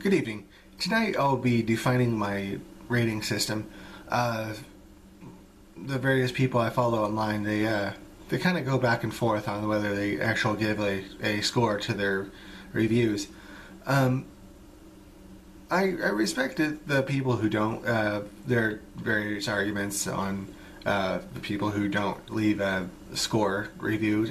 Good evening. Tonight I'll be defining my rating system. The various people I follow online, they kind of go back and forth on whether they actually give a score to their reviews. I respect the people who don't. There are various arguments on the people who don't leave a score review.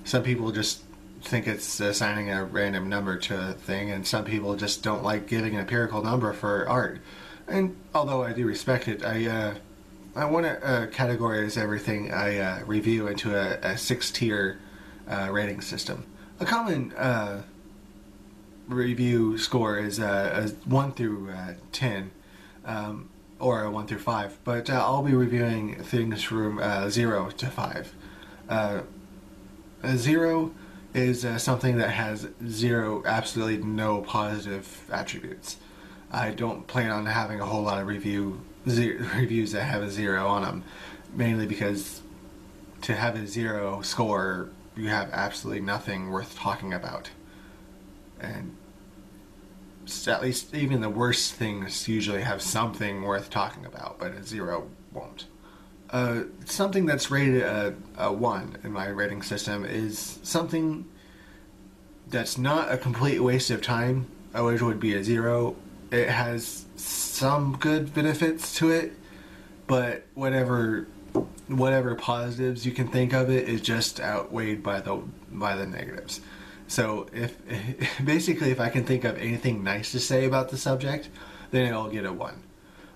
Some people just think it's assigning a random number to a thing, and some people just don't like giving an empirical number for art. And although I do respect it, I want to categorize everything I review into a six-tier rating system. A common review score is a 1 through 10, or a 1 through 5, but I'll be reviewing things from 0 to 5. A 0 is something that has absolutely no positive attributes. I don't plan on having a whole lot of reviews that have a 0 on them, mainly because to have a 0 score, you have absolutely nothing worth talking about. And at least even the worst things usually have something worth talking about, but a 0 won't. Something that's rated a 1 in my rating system is something that's not a complete waste of time, which would be a 0. It has some good benefits to it, but whatever positives you can think of it is just outweighed by the negatives. So if I can think of anything nice to say about the subject, then it'll get a 1.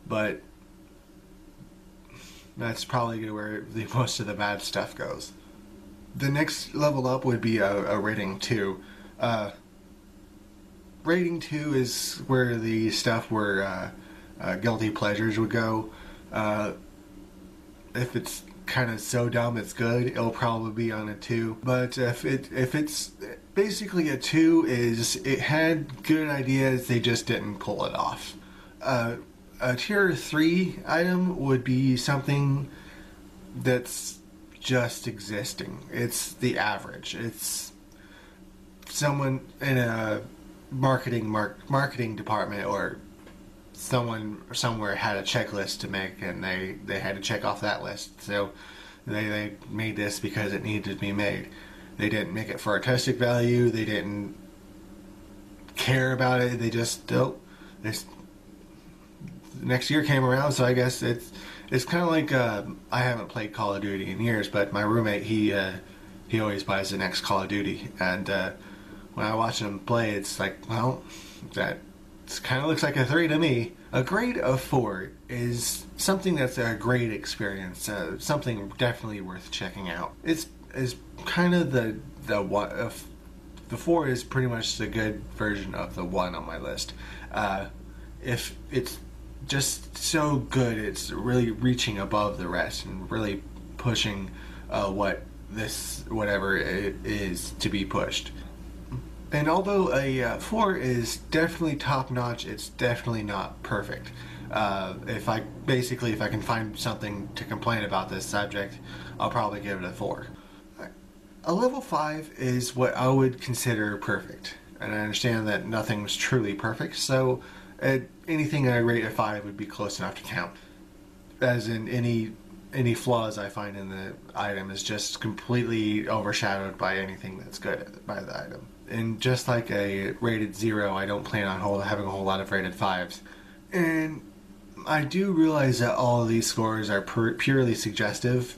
But that's probably where most of the bad stuff goes. The next level up would be a rating 2. Rating 2 is where the stuff where guilty pleasures would go. If it's kind of so dumb it's good, it'll probably be on a 2. But if it's basically a 2, is it had good ideas, they just didn't pull it off. A tier 3 item would be something that's just existing. It's the average. It's someone in a marketing department, or someone somewhere had a checklist to make, and they had to check off that list. So they made this because it needed to be made. They didn't make it for artistic value. They didn't care about it. They just next year came around, so I guess it's kind of like I haven't played Call of Duty in years, but my roommate he always buys the next Call of Duty, and when I watch him play, it's like, well, that kind of looks like a 3 to me. A grade of 4 is something that's a great experience, something definitely worth checking out. It's kind of the 1. The 4 is pretty much the good version of the 1 on my list. If it's just so good, it's really reaching above the rest and really pushing whatever it is to be pushed. And although a 4 is definitely top notch, it's definitely not perfect. If I can find something to complain about this subject, I'll probably give it a 4. A level 5 is what I would consider perfect, and I understand that nothing's truly perfect, so anything I rate a 5 would be close enough to count. As in, any flaws I find in the item is just completely overshadowed by anything that's good by the item. And just like a rated 0, I don't plan on having a whole lot of rated 5s. And I do realize that all of these scores are purely suggestive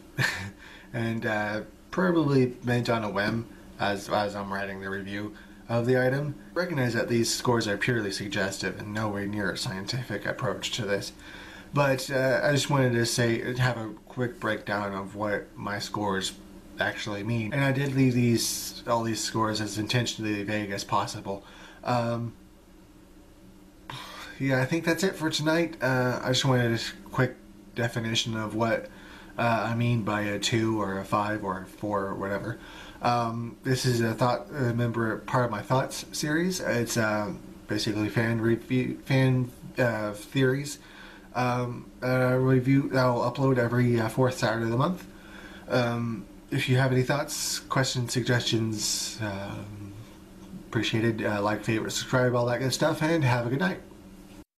and probably meant on a whim as I'm writing the review of the item. Recognize that these scores are purely suggestive and nowhere near a scientific approach to this. But I just wanted to have a quick breakdown of what my scores actually mean. And I did leave all these scores as intentionally vague as possible. Yeah, I think that's it for tonight. I just wanted a quick definition of what I mean by a 2 or a 5 or a 4 or whatever. This is part of my thoughts series. It's basically fan theories. I'll upload every 4th Saturday of the month. If you have any thoughts, questions, suggestions, Appreciated. Like, favorite, subscribe, all that good stuff, and have a good night.